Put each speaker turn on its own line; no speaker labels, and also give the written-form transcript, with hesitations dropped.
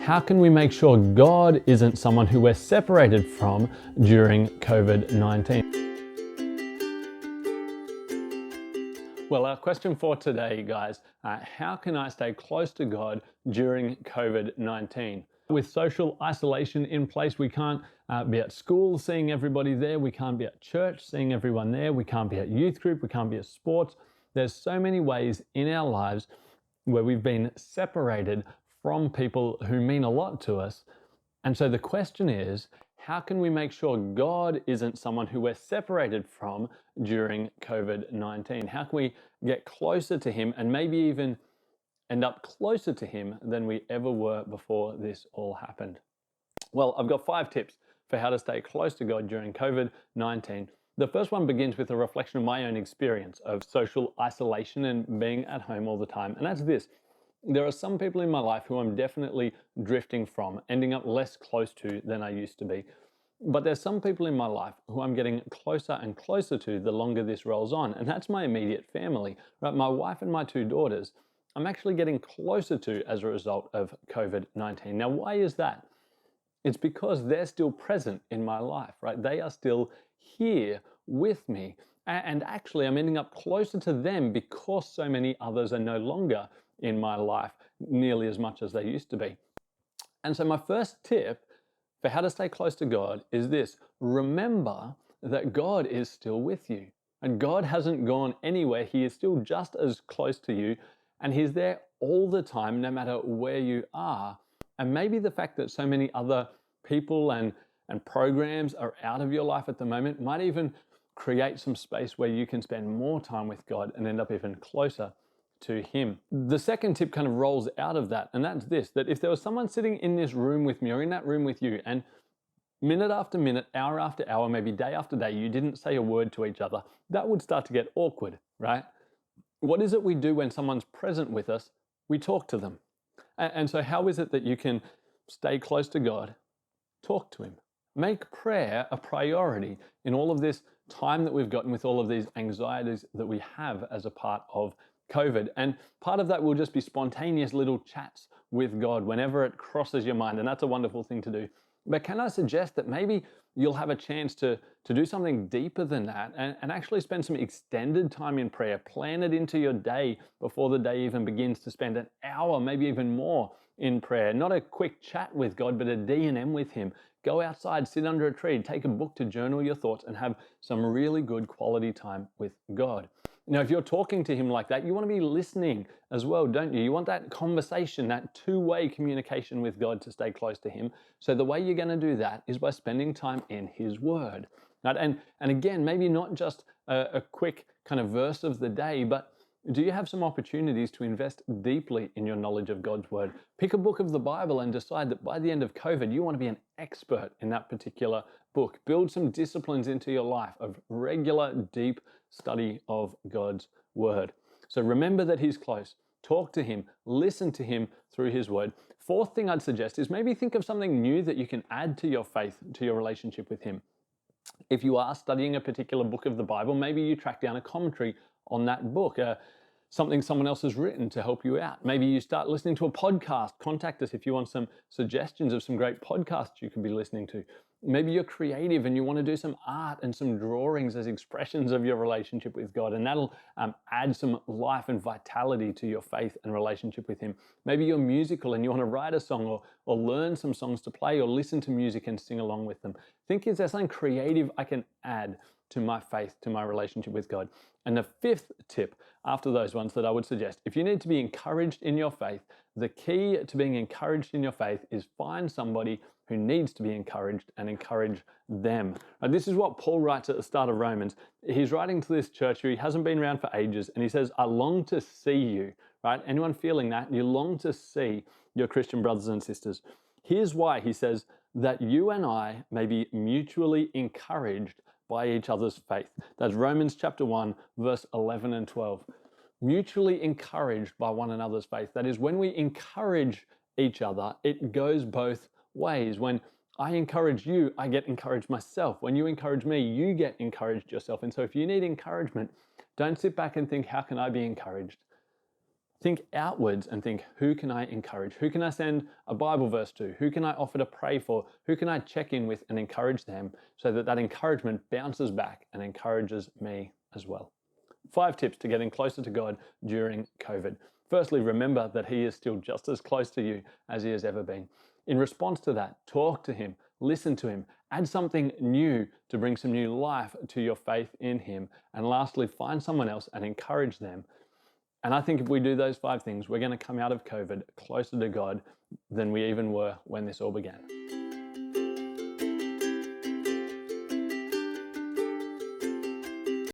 How can we make sure God isn't someone who we're separated from during COVID-19? Well, our question for today, guys, how can I stay close to God during COVID-19? With social isolation in place, we can't be at school seeing everybody there. We can't be at church seeing everyone there. We can't be at youth group. We can't be at sports. There's so many ways in our lives where we've been separated from people who mean a lot to us. And so the question is, how can we make sure God isn't someone who we're separated from during COVID-19? How can we get closer to Him and maybe even end up closer to Him than we ever were before this all happened? Well, I've got 5 tips for how to stay close to God during COVID-19. The first one begins with a reflection of my own experience of social isolation and being at home all the time. And that's this. There are some people in my life who I'm definitely drifting from, ending up less close to than I used to be. But there's some people in my life who I'm getting closer and closer to the longer this rolls on. And that's my immediate family, right? My wife and my 2 daughters, I'm actually getting closer to as a result of COVID-19. Now, why is that? It's because they're still present in my life, right? They are still here with me. And actually, I'm ending up closer to them because so many others are no longer in my life nearly as much as they used to be. And so my first tip for how to stay close to God is this: remember that God is still with you. And God hasn't gone anywhere. He is still just as close to you, and He's there all the time, no matter where you are. And maybe the fact that so many other people and programs are out of your life at the moment might even create some space where you can spend more time with God and end up even closer to Him. The second tip kind of rolls out of that, and that's this: that if there was someone sitting in this room with me or in that room with you, and minute after minute, hour after hour, maybe day after day, you didn't say a word to each other, that would start to get awkward, right? What is it we do when someone's present with us? We talk to them. And so how is it that you can stay close to God? Talk to Him. Make prayer a priority in all of this time that we've gotten with all of these anxieties that we have as a part of COVID. And part of that will just be spontaneous little chats with God whenever it crosses your mind. And that's a wonderful thing to do. But can I suggest that maybe you'll have a chance to do something deeper than that and actually spend some extended time in prayer. Plan it into your day before the day even begins, to spend an hour, maybe even more, in prayer. Not a quick chat with God, but a D&M with Him. Go outside, sit under a tree, take a book to journal your thoughts, and have some really good quality time with God. Now, if you're talking to Him like that, you want to be listening as well, don't you? You want that conversation, that two-way communication with God to stay close to Him. So the way you're going to do that is by spending time in His Word. Right? And again, maybe not just a quick kind of verse of the day, but do you have some opportunities to invest deeply in your knowledge of God's Word? Pick a book of the Bible and decide that by the end of COVID, you want to be an expert in that particular book. Build some disciplines into your life of regular, deep study of God's Word. So remember that He's close. Talk to Him. Listen to Him through His Word. Fourth thing I'd suggest is maybe think of something new that you can add to your faith, to your relationship with Him. If you are studying a particular book of the Bible, maybe you track down a commentary on that book, something someone else has written to help you out. Maybe you start listening to a podcast. Contact us if you want some suggestions of some great podcasts you could be listening to. Maybe you're creative and you want to do some art and some drawings as expressions of your relationship with God, and that'll add some life and vitality to your faith and relationship with Him. Maybe you're musical and you want to write a song or learn some songs to play or listen to music and sing along with them. Think, is there something creative I can add to my faith, to my relationship with God? And the fifth tip after those ones that I would suggest, if you need to be encouraged in your faith, the key to being encouraged in your faith is find somebody who needs to be encouraged and encourage them. Now, this is what Paul writes at the start of Romans. He's writing to this church who he hasn't been around for ages, and he says, I long to see you, right? Anyone feeling that? You long to see your Christian brothers and sisters. Here's why. He says, that you and I may be mutually encouraged by each other's faith. That's Romans chapter 1, verse 11 and 12. Mutually encouraged by one another's faith. That is, when we encourage each other, it goes both ways. When I encourage you, I get encouraged myself. When you encourage me, you get encouraged yourself. And so if you need encouragement, don't sit back and think, how can I be encouraged? Think outwards and think, who can I encourage? Who can I send a Bible verse to? Who can I offer to pray for? Who can I check in with and encourage them so that that encouragement bounces back and encourages me as well? 5 tips to getting closer to God during COVID. Firstly, remember that He is still just as close to you as He has ever been. In response to that, talk to Him, listen to Him, add something new to bring some new life to your faith in Him. And lastly, find someone else and encourage them. And I think if we do those 5 things, we're going to come out of COVID closer to God than we even were when this all began.